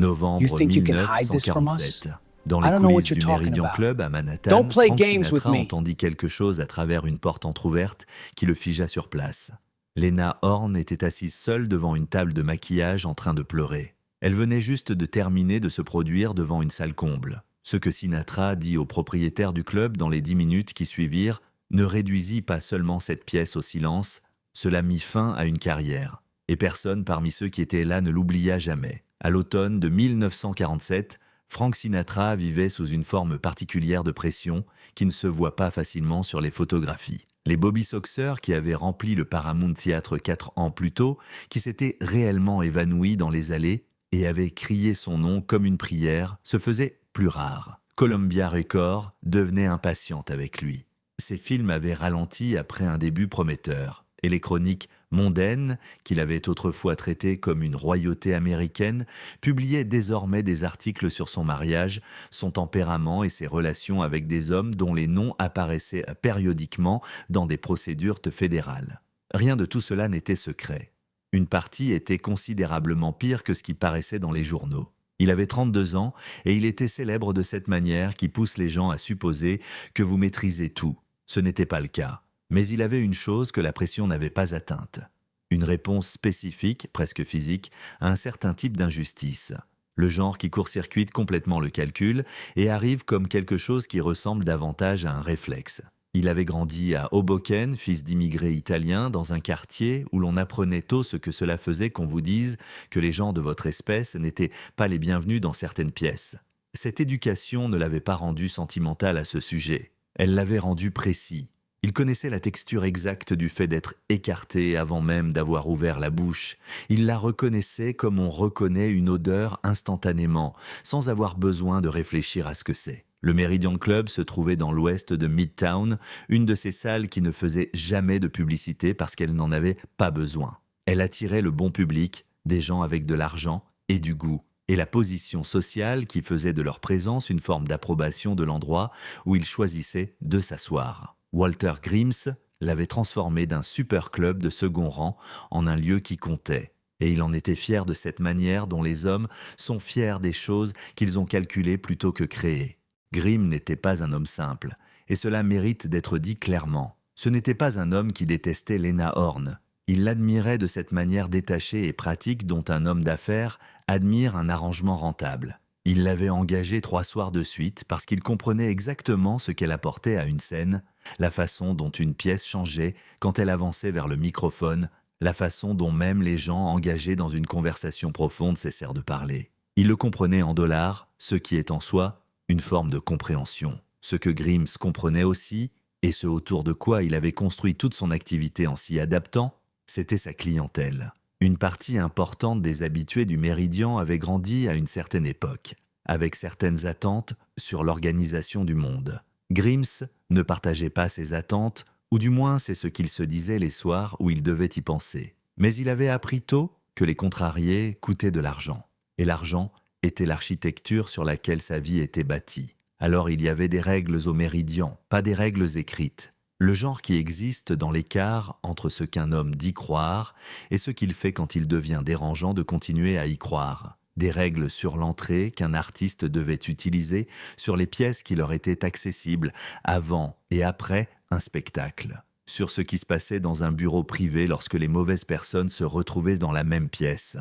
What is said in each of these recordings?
Novembre think you can hide this from us? 1947. Dans I les don't know what coulisses you're du talking Meridian about. Club à Manhattan, Don't play Frank games with Sinatra me. entendit quelque chose à travers une porte entr'ouverte qui le figea sur place. Lena Horne était assise seule devant une table de maquillage en train de pleurer. Elle venait juste de terminer de se produire devant une salle comble. Ce que Sinatra dit au propriétaire du club dans les 10 minutes qui suivirent ne réduisit pas seulement cette pièce au silence, cela mit fin à une carrière. Et personne parmi ceux qui étaient là ne l'oublia jamais. À l'automne de 1947, Frank Sinatra vivait sous une forme particulière de pression qui ne se voit pas facilement sur les photographies. Les Bobby Soxers, qui avaient rempli le Paramount Theatre 4 ans plus tôt, qui s'étaient réellement évanouis dans les allées et avaient crié son nom comme une prière, se faisaient plus rares. Columbia Records devenait impatiente avec lui. Ses films avaient ralenti après un début prometteur, et les chroniques mondaines, qu'il avait autrefois traitées comme une royauté américaine, publiaient désormais des articles sur son mariage, son tempérament et ses relations avec des hommes dont les noms apparaissaient périodiquement dans des procédures fédérales. Rien de tout cela n'était secret. Une partie était considérablement pire que ce qui paraissait dans les journaux. Il avait 32 ans et il était célèbre de cette manière qui pousse les gens à supposer que vous maîtrisez tout. Ce n'était pas le cas. Mais il avait une chose que la pression n'avait pas atteinte. Une réponse spécifique, presque physique, à un certain type d'injustice. Le genre qui court-circuite complètement le calcul et arrive comme quelque chose qui ressemble davantage à un réflexe. Il avait grandi à Hoboken, fils d'immigrés italiens, dans un quartier où l'on apprenait tôt ce que cela faisait qu'on vous dise que les gens de votre espèce n'étaient pas les bienvenus dans certaines pièces. Cette éducation ne l'avait pas rendu sentimental à ce sujet. Elle l'avait rendu précis. Il connaissait la texture exacte du fait d'être écarté avant même d'avoir ouvert la bouche. Il la reconnaissait comme on reconnaît une odeur instantanément, sans avoir besoin de réfléchir à ce que c'est. Le Meridian Club se trouvait dans l'ouest de Midtown, une de ces salles qui ne faisait jamais de publicité parce qu'elle n'en avait pas besoin. Elle attirait le bon public, des gens avec de l'argent et du goût, et la position sociale qui faisait de leur présence une forme d'approbation de l'endroit où ils choisissaient de s'asseoir. Walter Grims l'avait transformé d'un super club de second rang en un lieu qui comptait. Et il en était fier de cette manière dont les hommes sont fiers des choses qu'ils ont calculées plutôt que créées. Grimm n'était pas un homme simple, et cela mérite d'être dit clairement. Ce n'était pas un homme qui détestait Lena Horne. Il l'admirait de cette manière détachée et pratique dont un homme d'affaires admire un arrangement rentable. Il l'avait engagée 3 soirs de suite parce qu'il comprenait exactement ce qu'elle apportait à une scène, la façon dont une pièce changeait quand elle avançait vers le microphone, la façon dont même les gens engagés dans une conversation profonde cessèrent de parler. Il le comprenait en dollars, ce qui est en soi une forme de compréhension. Ce que Grims comprenait aussi, et ce autour de quoi il avait construit toute son activité en s'y adaptant, c'était sa clientèle. Une partie importante des habitués du Méridien avait grandi à une certaine époque, avec certaines attentes sur l'organisation du monde. Grims ne partageait pas ces attentes, ou du moins c'est ce qu'il se disait les soirs où il devait y penser. Mais il avait appris tôt que les contrariés coûtaient de l'argent. Et l'argent était l'architecture sur laquelle sa vie était bâtie. Alors il y avait des règles au Méridien, pas des règles écrites. Le genre qui existe dans l'écart entre ce qu'un homme dit croire et ce qu'il fait quand il devient dérangeant de continuer à y croire. Des règles sur l'entrée qu'un artiste devait utiliser sur les pièces qui leur étaient accessibles avant et après un spectacle. Sur ce qui se passait dans un bureau privé lorsque les mauvaises personnes se retrouvaient dans la même pièce.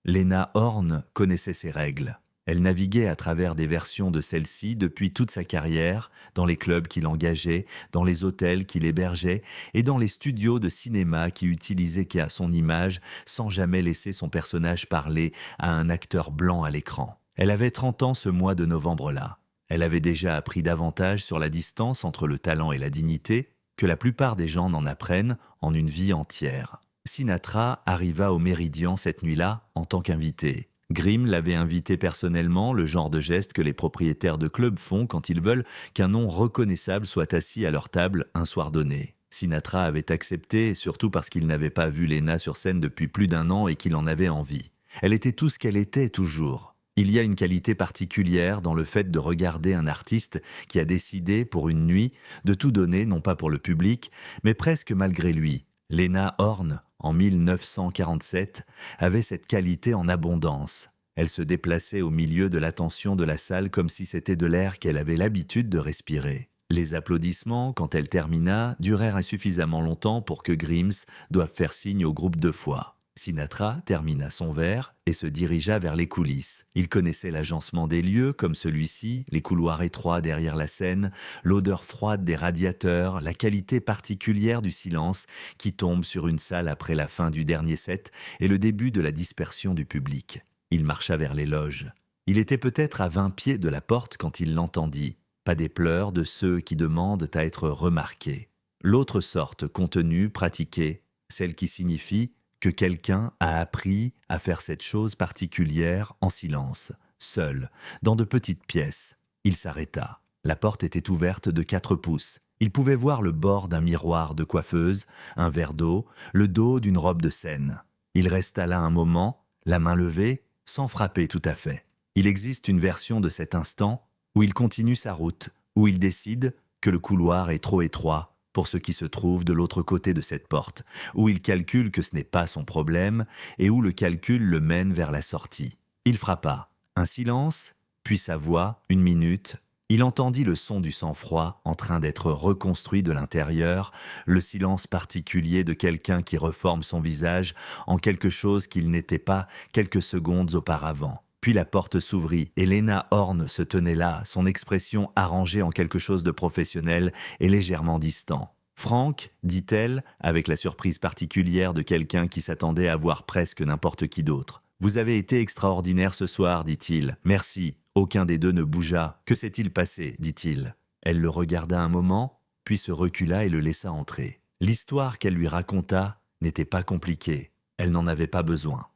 Lena Horne connaissait ces règles. Elle naviguait à travers des versions de celles-ci depuis toute sa carrière, dans les clubs qu'il engageait, dans les hôtels qu'il hébergeait et dans les studios de cinéma qui utilisaient à son image sans jamais laisser son personnage parler à un acteur blanc à l'écran. Elle avait 30 ans ce mois de novembre-là. Elle avait déjà appris davantage sur la distance entre le talent et la dignité que la plupart des gens n'en apprennent en une vie entière. Sinatra arriva au Méridien cette nuit-là en tant qu'invité. Grimm l'avait invité personnellement, le genre de geste que les propriétaires de clubs font quand ils veulent qu'un nom reconnaissable soit assis à leur table un soir donné. Sinatra avait accepté, surtout parce qu'il n'avait pas vu Lena sur scène depuis plus d'1 an et qu'il en avait envie. Elle était tout ce qu'elle était toujours. Il y a une qualité particulière dans le fait de regarder un artiste qui a décidé, pour une nuit, de tout donner, non pas pour le public, mais presque malgré lui. Lena Horne, en 1947, avait cette qualité en abondance. Elle se déplaçait au milieu de l'attention de la salle comme si c'était de l'air qu'elle avait l'habitude de respirer. Les applaudissements, quand elle termina, durèrent insuffisamment longtemps pour que Grimes doive faire signe au groupe 2 fois. Sinatra termina son verre et se dirigea vers les coulisses. Il connaissait l'agencement des lieux comme celui-ci, les couloirs étroits derrière la scène, l'odeur froide des radiateurs, la qualité particulière du silence qui tombe sur une salle après la fin du dernier set et le début de la dispersion du public. Il marcha vers les loges. Il était peut-être à 20 pieds de la porte quand il l'entendit. Pas des pleurs de ceux qui demandent à être remarqués. L'autre sorte, contenue, pratiquée, celle qui signifie que quelqu'un a appris à faire cette chose particulière en silence, seul, dans de petites pièces. Il s'arrêta. La porte était ouverte de 4 pouces. Il pouvait voir le bord d'un miroir de coiffeuse, un verre d'eau, le dos d'une robe de scène. Il resta là un moment, la main levée, sans frapper tout à fait. Il existe une version de cet instant où il continue sa route, où il décide que le couloir est trop étroit pour ce qui se trouve de l'autre côté de cette porte, où il calcule que ce n'est pas son problème et où le calcul le mène vers la sortie. Il frappa. Un silence, puis sa voix, 1 minute. Il entendit le son du sang-froid en train d'être reconstruit de l'intérieur, le silence particulier de quelqu'un qui reforme son visage en quelque chose qu'il n'était pas quelques secondes auparavant. Puis la porte s'ouvrit et Lena Horne se tenait là, son expression arrangée en quelque chose de professionnel et légèrement distant. « Frank, dit-elle, avec la surprise particulière de quelqu'un qui s'attendait à voir presque n'importe qui d'autre. Vous avez été extraordinaire ce soir, dit-il. Merci. Aucun des deux ne bougea. Que s'est-il passé, dit-il. Elle le regarda un moment, puis se recula et le laissa entrer. L'histoire qu'elle lui raconta n'était pas compliquée. Elle n'en avait pas besoin.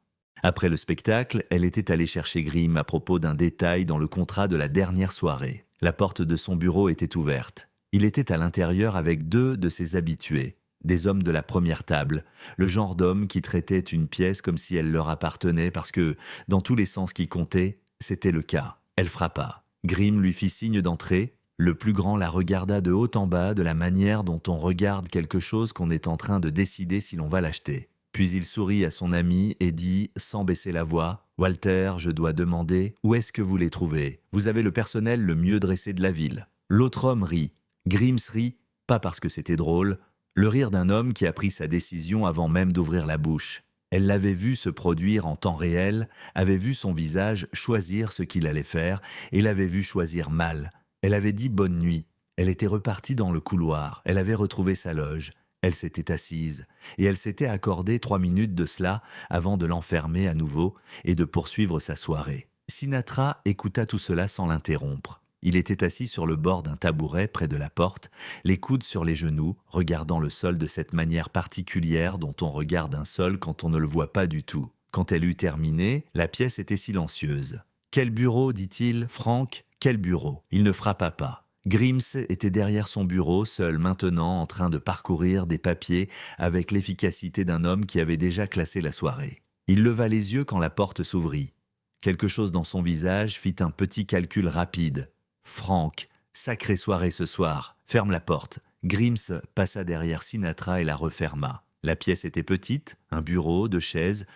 Après le spectacle, elle était allée chercher Grimm à propos d'un détail dans le contrat de la dernière soirée. La porte de son bureau était ouverte. Il était à l'intérieur avec 2 de ses habitués, des hommes de la première table, le genre d'hommes qui traitaient une pièce comme si elle leur appartenait parce que, dans tous les sens qui comptaient, c'était le cas. Elle frappa. Grimm lui fit signe d'entrer. Le plus grand la regarda de haut en bas de la manière dont on regarde quelque chose qu'on est en train de décider si l'on va l'acheter. Puis il sourit à son ami et dit, sans baisser la voix, « Walter, je dois demander, où est-ce que vous les trouvez? Vous avez le personnel le mieux dressé de la ville. » L'autre homme rit. Grimm rit, pas parce que c'était drôle, le rire d'un homme qui a pris sa décision avant même d'ouvrir la bouche. Elle l'avait vu se produire en temps réel, avait vu son visage choisir ce qu'il allait faire et l'avait vu choisir mal. Elle avait dit bonne nuit. Elle était repartie dans le couloir. Elle avait retrouvé sa loge. Elle s'était assise, et elle s'était accordé 3 minutes de cela avant de l'enfermer à nouveau et de poursuivre sa soirée. Sinatra écouta tout cela sans l'interrompre. Il était assis sur le bord d'un tabouret près de la porte, les coudes sur les genoux, regardant le sol de cette manière particulière dont on regarde un sol quand on ne le voit pas du tout. Quand elle eut terminé, la pièce était silencieuse. « Quel bureau, dit-il, Frank, quel bureau ?» Il ne frappa pas. Grimm était derrière son bureau, seul maintenant, en train de parcourir des papiers avec l'efficacité d'un homme qui avait déjà classé la soirée. Il leva les yeux quand la porte s'ouvrit. Quelque chose dans son visage fit un petit calcul rapide. « Frank, sacrée soirée ce soir, ferme la porte. » Grimm passa derrière Sinatra et la referma. La pièce était petite, un bureau, 2 chaises,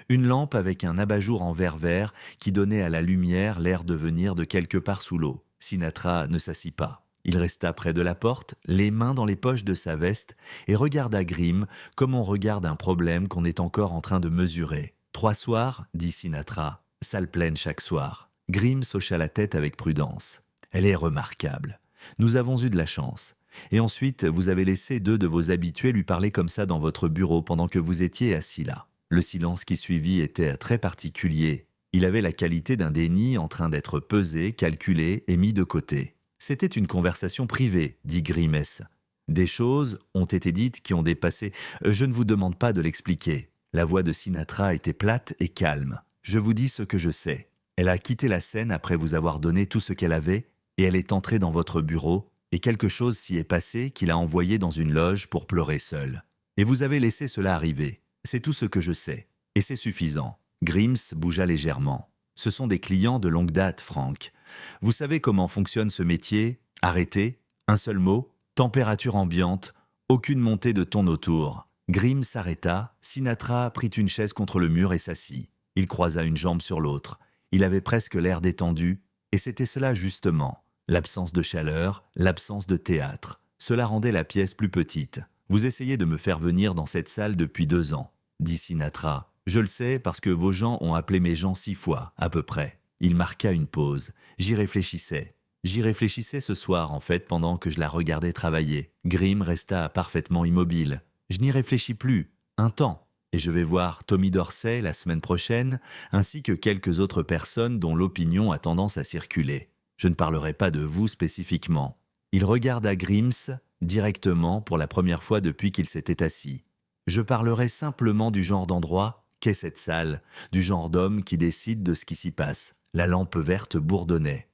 une lampe avec un abat-jour en verre vert qui donnait à la lumière l'air de venir de quelque part sous l'eau. Sinatra ne s'assit pas. Il resta près de la porte, les mains dans les poches de sa veste, et regarda Grimm comme on regarde un problème qu'on est encore en train de mesurer. « 3 soirs, dit Sinatra, salle pleine chaque soir. » Grimm hocha la tête avec prudence. « Elle est remarquable. Nous avons eu de la chance. Et ensuite, vous avez laissé 2 de vos habitués lui parler comme ça dans votre bureau pendant que vous étiez assis là. Le silence qui suivit était très particulier. Il avait la qualité d'un déni en train d'être pesé, calculé et mis de côté. C'était une conversation privée, dit Grimm. Des choses ont été dites qui ont dépassé. Je ne vous demande pas de l'expliquer. La voix de Sinatra était plate et calme. Je vous dis ce que je sais. Elle a quitté la scène après vous avoir donné tout ce qu'elle avait et elle est entrée dans votre bureau et quelque chose s'y est passé qui l'a envoyée dans une loge pour pleurer seule. Et vous avez laissé cela arriver. C'est tout ce que je sais. Et c'est suffisant. Grimm bougea légèrement. Ce sont des clients de longue date, Frank. Vous savez comment fonctionne ce métier? Arrêtez, un seul mot, température ambiante, aucune montée de ton autour. Grimm s'arrêta, Sinatra prit une chaise contre le mur et s'assit. Il croisa une jambe sur l'autre. Il avait presque l'air détendu, et c'était cela justement. L'absence de chaleur, l'absence de théâtre. Cela rendait la pièce plus petite. « Vous essayez de me faire venir dans cette salle depuis 2 ans, dit Sinatra. Je le sais parce que vos gens ont appelé mes gens 6 fois, à peu près. Il marqua une pause. J'y réfléchissais. J'y réfléchissais ce soir, en fait, pendant que je la regardais travailler. Grimm resta parfaitement immobile. Je n'y réfléchis plus. Un temps. Et je vais voir Tommy Dorsey la semaine prochaine, ainsi que quelques autres personnes dont l'opinion a tendance à circuler. Je ne parlerai pas de vous spécifiquement. Il regarda Grims directement pour la première fois depuis qu'il s'était assis. Je parlerai simplement du genre d'endroit qu'est cette salle, du genre d'homme qui décide de ce qui s'y passe. La lampe verte bourdonnait.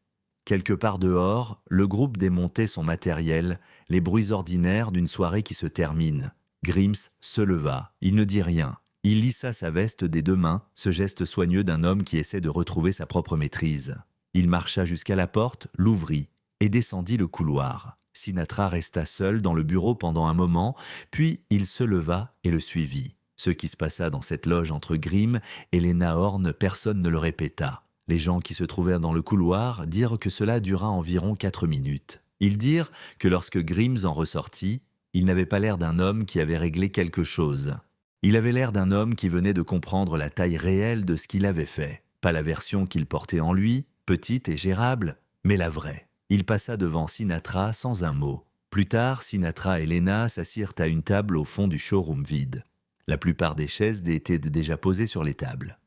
Quelque part dehors, le groupe démontait son matériel, les bruits ordinaires d'une soirée qui se termine. Grims se leva. Il ne dit rien. Il lissa sa veste des 2 mains, ce geste soigneux d'un homme qui essaie de retrouver sa propre maîtrise. Il marcha jusqu'à la porte, l'ouvrit et descendit le couloir. Sinatra resta seul dans le bureau pendant un moment, puis il se leva et le suivit. Ce qui se passa dans cette loge entre Grimm et Lena Horne, personne ne le répéta. Les gens qui se trouvèrent dans le couloir dirent que cela dura environ 4 minutes. Ils dirent que lorsque Grimm en ressortit, il n'avait pas l'air d'un homme qui avait réglé quelque chose. Il avait l'air d'un homme qui venait de comprendre la taille réelle de ce qu'il avait fait. Pas la version qu'il portait en lui, petite et gérable, mais la vraie. Il passa devant Sinatra sans un mot. Plus tard, Sinatra et Lena s'assirent à une table au fond du showroom vide. La plupart des chaises étaient déjà posées sur les tables.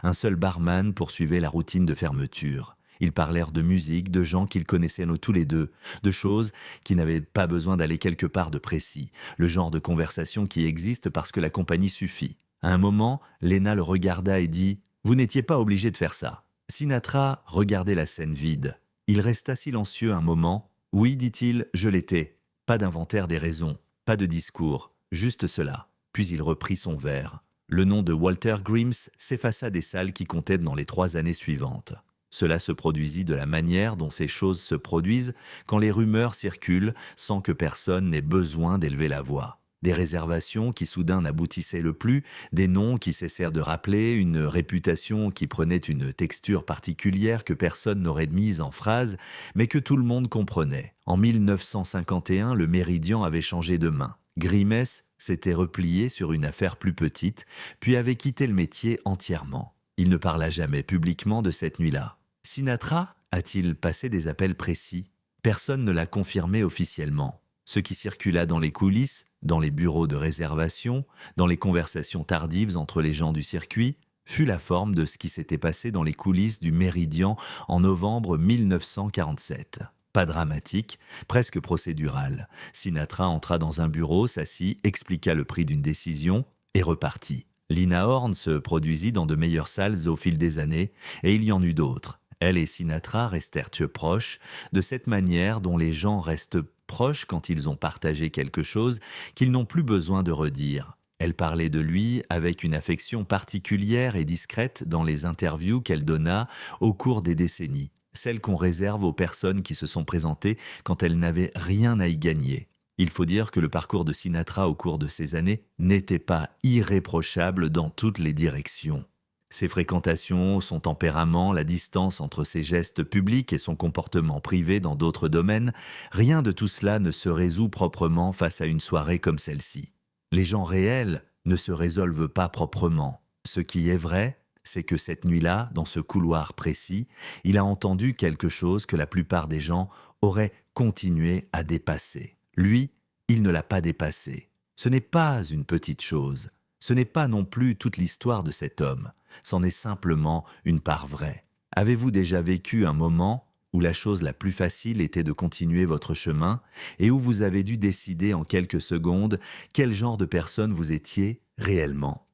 Un seul barman poursuivait la routine de fermeture. Ils parlèrent de musique, de gens qu'ils connaissaient tous les deux, de choses qui n'avaient pas besoin d'aller quelque part de précis, le genre de conversation qui existe parce que la compagnie suffit. À un moment, Lena le regarda et dit « Vous n'étiez pas obligé de faire ça ». Sinatra regardait la scène vide. Il resta silencieux un moment. « Oui, dit-il, je l'étais. Pas d'inventaire des raisons, pas de discours, juste cela. » Puis il reprit son verre. Le nom de Walter Grims s'effaça des salles qui comptaient dans les 3 années suivantes. Cela se produisit de la manière dont ces choses se produisent quand les rumeurs circulent sans que personne n'ait besoin d'élever la voix. Des réservations qui soudain n'aboutissaient le plus, des noms qui cessèrent de rappeler, une réputation qui prenait une texture particulière que personne n'aurait mise en phrase, mais que tout le monde comprenait. En 1951, le Méridien avait changé de main. Grimes s'était replié sur une affaire plus petite, puis avait quitté le métier entièrement. Il ne parla jamais publiquement de cette nuit-là. Sinatra a-t-il passé des appels précis? Personne ne l'a confirmé officiellement. Ce qui circula dans les coulisses, dans les bureaux de réservation, dans les conversations tardives entre les gens du circuit, fut la forme de ce qui s'était passé dans les coulisses du Méridien en novembre 1947. Pas dramatique, presque procédural. Sinatra entra dans un bureau, s'assit, expliqua le prix d'une décision et repartit. Lena Horne se produisit dans de meilleures salles au fil des années, et il y en eut d'autres. Elle et Sinatra restèrent proches, de cette manière dont les gens restent proches quand ils ont partagé quelque chose qu'ils n'ont plus besoin de redire. Elle parlait de lui avec une affection particulière et discrète dans les interviews qu'elle donna au cours des décennies, celles qu'on réserve aux personnes qui se sont présentées quand elles n'avaient rien à y gagner. Il faut dire que le parcours de Sinatra au cours de ces années n'était pas irréprochable dans toutes les directions. Ses fréquentations, son tempérament, la distance entre ses gestes publics et son comportement privé dans d'autres domaines, rien de tout cela ne se résout proprement face à une soirée comme celle-ci. Les gens réels ne se résolvent pas proprement. Ce qui est vrai, c'est que cette nuit-là, dans ce couloir précis, il a entendu quelque chose que la plupart des gens auraient continué à dépasser. Lui, il ne l'a pas dépassé. Ce n'est pas une petite chose. Ce n'est pas non plus toute l'histoire de cet homme. C'en est simplement une part vraie. Avez-vous déjà vécu un moment où la chose la plus facile était de continuer votre chemin et où vous avez dû décider en quelques secondes quel genre de personne vous étiez réellement ?